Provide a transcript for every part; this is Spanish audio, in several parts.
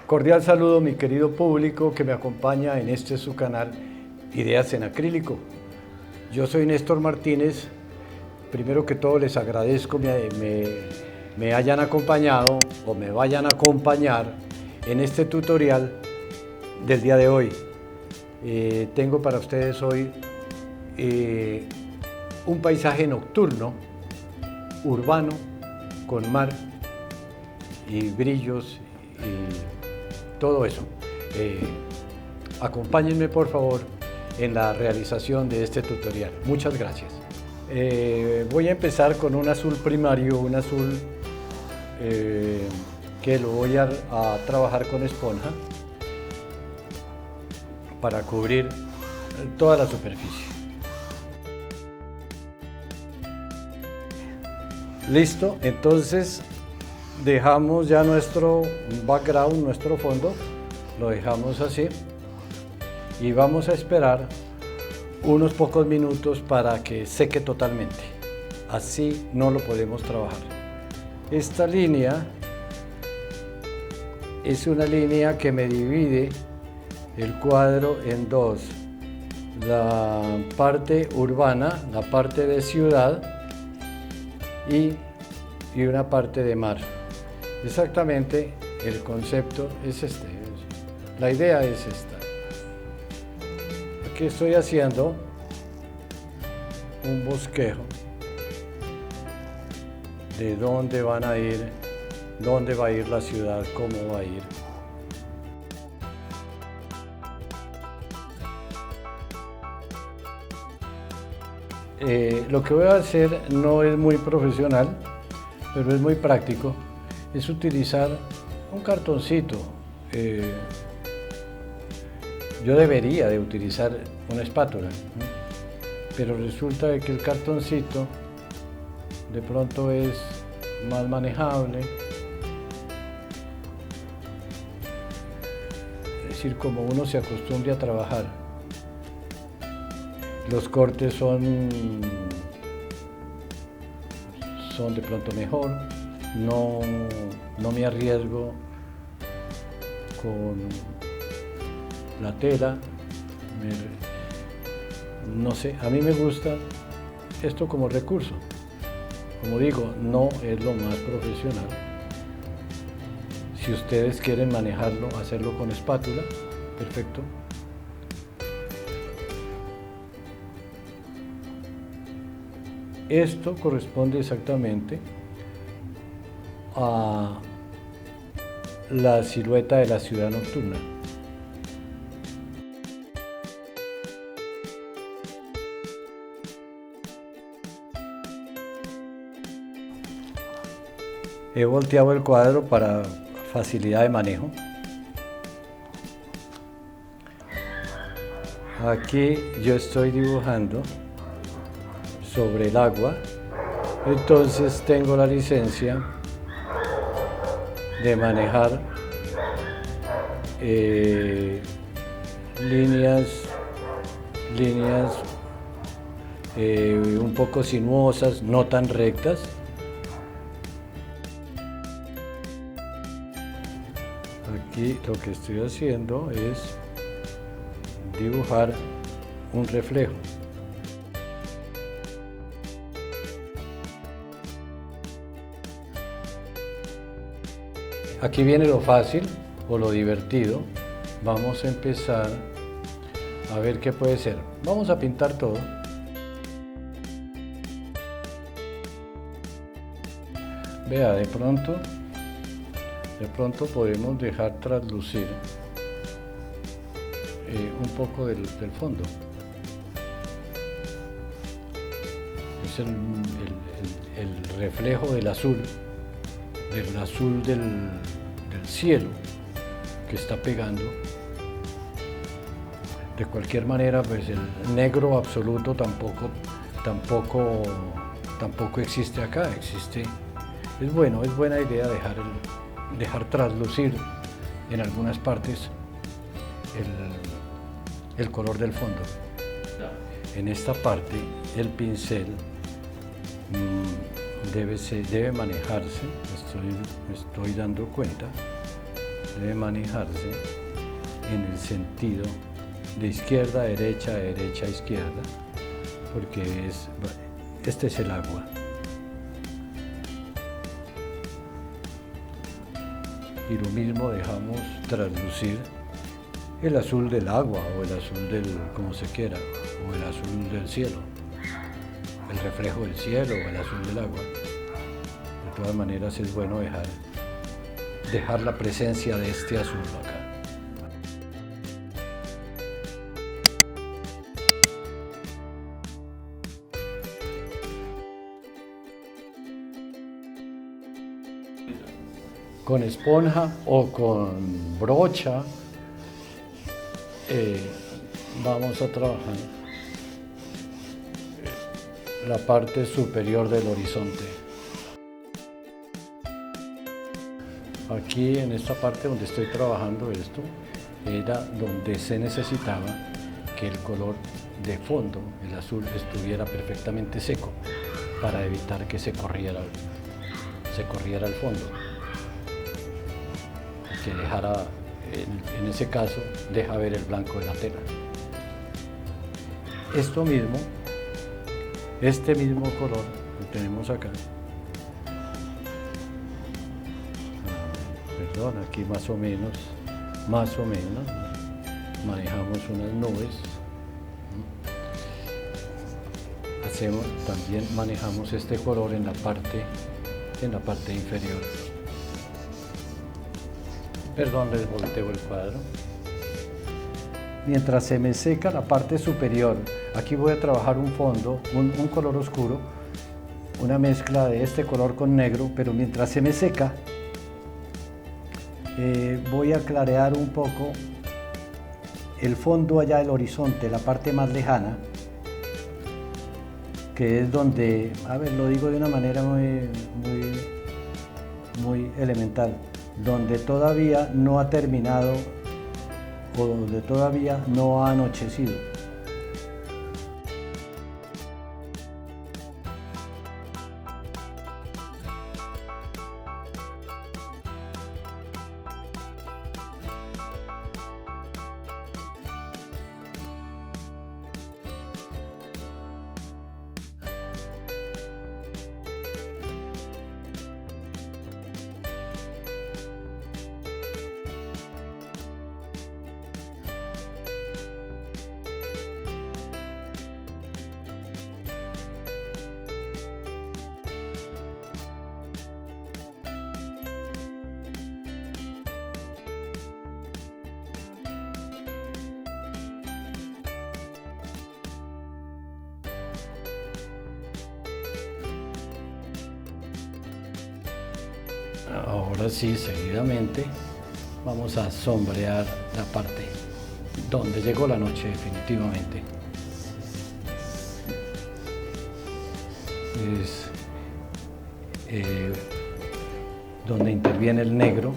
Cordial saludo, mi querido público que me acompaña en este su canal Ideas en Acrílico. Yo soy Néstor Martínez. Primero que todo les agradezco me hayan acompañado o me vayan a acompañar en este tutorial del día de hoy. Tengo para ustedes hoy un paisaje nocturno, urbano, con mar y brillos y todo eso. Acompáñenme por favor en la realización de este tutorial. Muchas gracias. Voy a empezar con un azul primario, un azul que lo voy a trabajar con esponja para cubrir toda la superficie. Listo, entonces dejamos ya nuestro background, nuestro fondo, lo dejamos así y vamos a esperar unos pocos minutos para que seque totalmente. Así no lo podemos trabajar. Esta línea es una línea que me divide el cuadro en dos: la parte urbana, la parte de ciudad y una parte de mar. Exactamente el concepto es este, la idea es esta. Aquí estoy haciendo un bosquejo de dónde van a ir, dónde va a ir la ciudad, cómo va a ir. Lo que voy a hacer no es muy profesional, pero es muy práctico. Es utilizar un cartoncito. Yo debería de utilizar una espátula, ¿no? Pero resulta de que el cartoncito de pronto es más manejable. Es decir, como uno se acostumbre a trabajar. Los cortes son de pronto mejor. No me arriesgo con la tela, no sé, a mí me gusta esto como recurso. Como digo, no es lo más profesional. Si ustedes quieren manejarlo, hacerlo con espátula, perfecto. Esto corresponde exactamente a la silueta de la ciudad nocturna. He volteado el cuadro para facilidad de manejo. Aquí yo estoy dibujando sobre el agua, entonces tengo la licencia de manejar líneas un poco sinuosas, no tan rectas. Aquí lo que estoy haciendo es dibujar un reflejo. Aquí viene lo fácil o lo divertido. Vamos a empezar a ver qué puede ser. Vamos a pintar todo. Vea, de pronto podemos dejar traslucir un poco del fondo. Es el reflejo del azul del cielo que está pegando. De cualquier manera, pues el negro absoluto tampoco existe acá. Es buena idea dejar traslucir en algunas partes el color del fondo. En esta parte el pincel debe manejarse, me estoy dando cuenta, debe manejarse en el sentido de izquierda a derecha, derecha a izquierda, porque este es el agua. Y lo mismo dejamos traslucir el azul del agua o el azul del, como se quiera, o el azul del cielo, el reflejo del cielo o el azul del agua. De todas maneras es bueno dejar la presencia de este azul acá. Con esponja o con brocha vamos a trabajar la parte superior del horizonte. Aquí en esta parte donde estoy trabajando esto, era donde se necesitaba que el color de fondo, el azul, estuviera perfectamente seco para evitar que se corriera al fondo. Que dejara, en ese caso, deja ver el blanco de la tela. Esto mismo, este mismo color que tenemos acá, perdón, aquí más o menos, manejamos unas nubes, también manejamos este color en la parte inferior. Perdón, les volteo el cuadro. Mientras se me seca la parte superior, aquí voy a trabajar un fondo, un color oscuro, una mezcla de este color con negro, pero mientras se me seca, voy a clarear un poco el fondo allá del horizonte, la parte más lejana, que es donde, a ver, lo digo de una manera muy elemental, donde todavía no ha terminado o donde todavía no ha anochecido. Ahora sí, seguidamente vamos a sombrear la parte donde llegó la noche definitivamente. Es donde interviene el negro.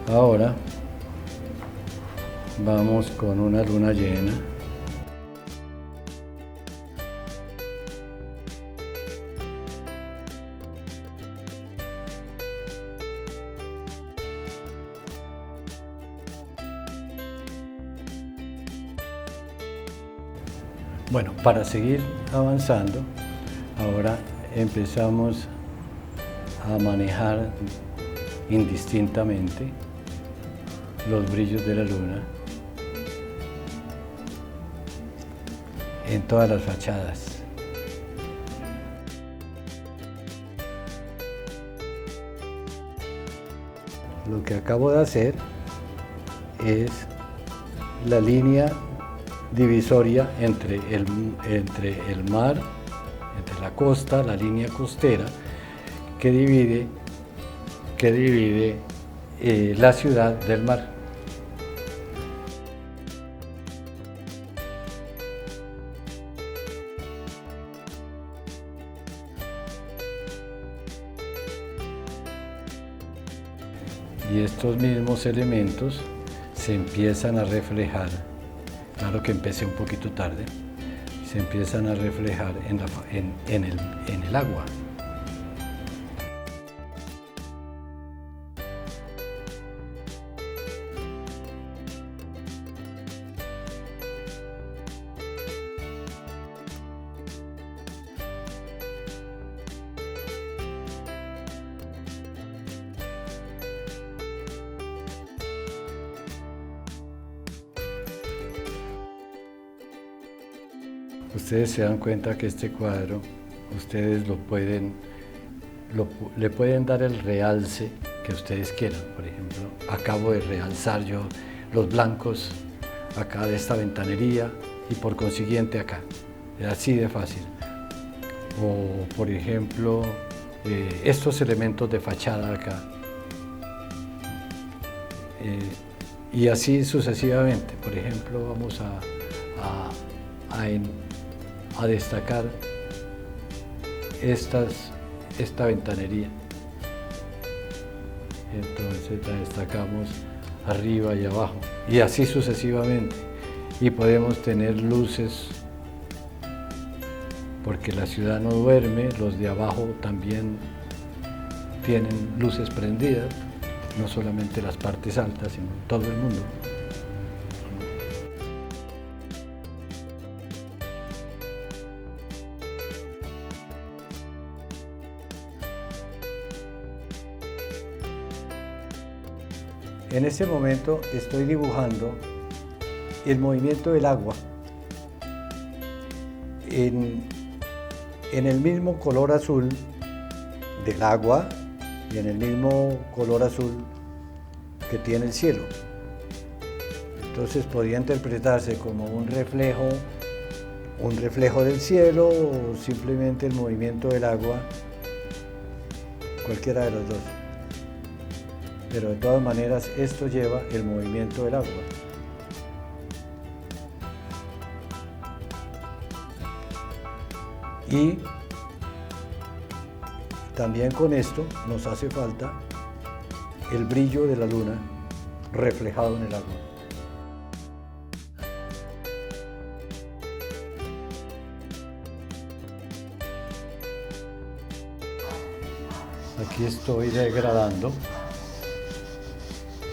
Ahora vamos con una luna llena. Bueno, para seguir avanzando, ahora empezamos a manejar indistintamente los brillos de la luna en todas las fachadas. Lo que acabo de hacer es la línea divisoria entre el mar, entre la costa, la línea costera, que divide la ciudad del mar. Y estos mismos elementos se empiezan a reflejar, claro que empecé un poquito tarde, se empiezan a reflejar en el agua. Ustedes se dan cuenta que este cuadro, ustedes le pueden dar el realce que ustedes quieran. Por ejemplo, acabo de realzar yo los blancos acá de esta ventanería y por consiguiente acá. Es así de fácil. O por ejemplo, estos elementos de fachada acá. Y así sucesivamente. Por ejemplo, vamos a destacar esta ventanería. Entonces la destacamos arriba y abajo y así sucesivamente. Y podemos tener luces, porque la ciudad no duerme, los de abajo también tienen luces prendidas, no solamente las partes altas, sino todo el mundo. En este momento estoy dibujando el movimiento del agua en el mismo color azul del agua y en el mismo color azul que tiene el cielo. Entonces podría interpretarse como un reflejo del cielo o simplemente el movimiento del agua, cualquiera de los dos. Pero de todas maneras esto lleva el movimiento del agua. Y también con esto nos hace falta el brillo de la luna reflejado en el agua. Aquí estoy degradando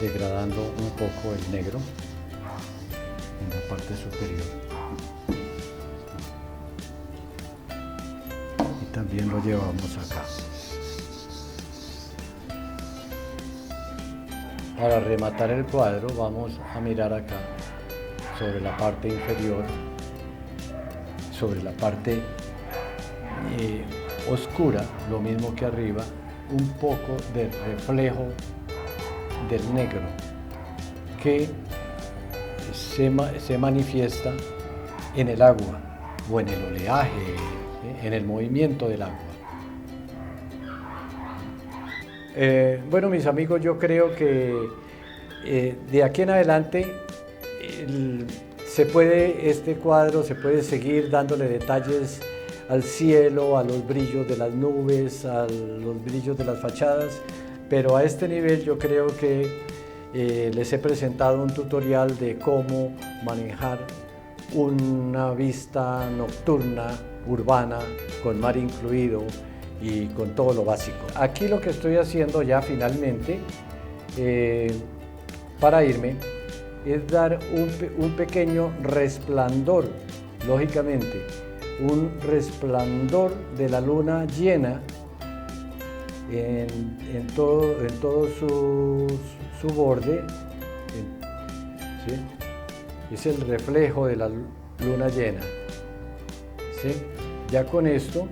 un poco el negro en la parte superior. Y también lo llevamos acá. Para rematar el cuadro vamos a mirar acá sobre la parte inferior, sobre la parte oscura, lo mismo que arriba, un poco de reflejo del negro que se manifiesta en el agua o en el oleaje, en el movimiento del agua. Bueno, mis amigos, yo creo que de aquí en adelante este cuadro se puede seguir dándole detalles al cielo, a los brillos de las nubes, a los brillos de las fachadas, pero a este nivel yo creo que les he presentado un tutorial de cómo manejar una vista nocturna, urbana, con mar incluido y con todo lo básico. Aquí lo que estoy haciendo ya finalmente, para irme, es dar un pequeño resplandor, lógicamente, un resplandor de la luna llena en todo su borde, ¿sí? Es el reflejo de la luna llena. ¿sí? Ya con esto,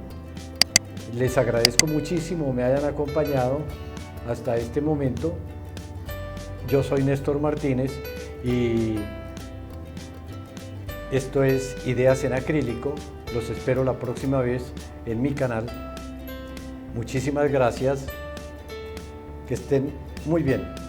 les agradezco muchísimo me hayan acompañado hasta este momento. Yo soy Néstor Martínez y esto es Ideas en Acrílico. Los espero la próxima vez en mi canal. Muchísimas gracias. Que estén muy bien.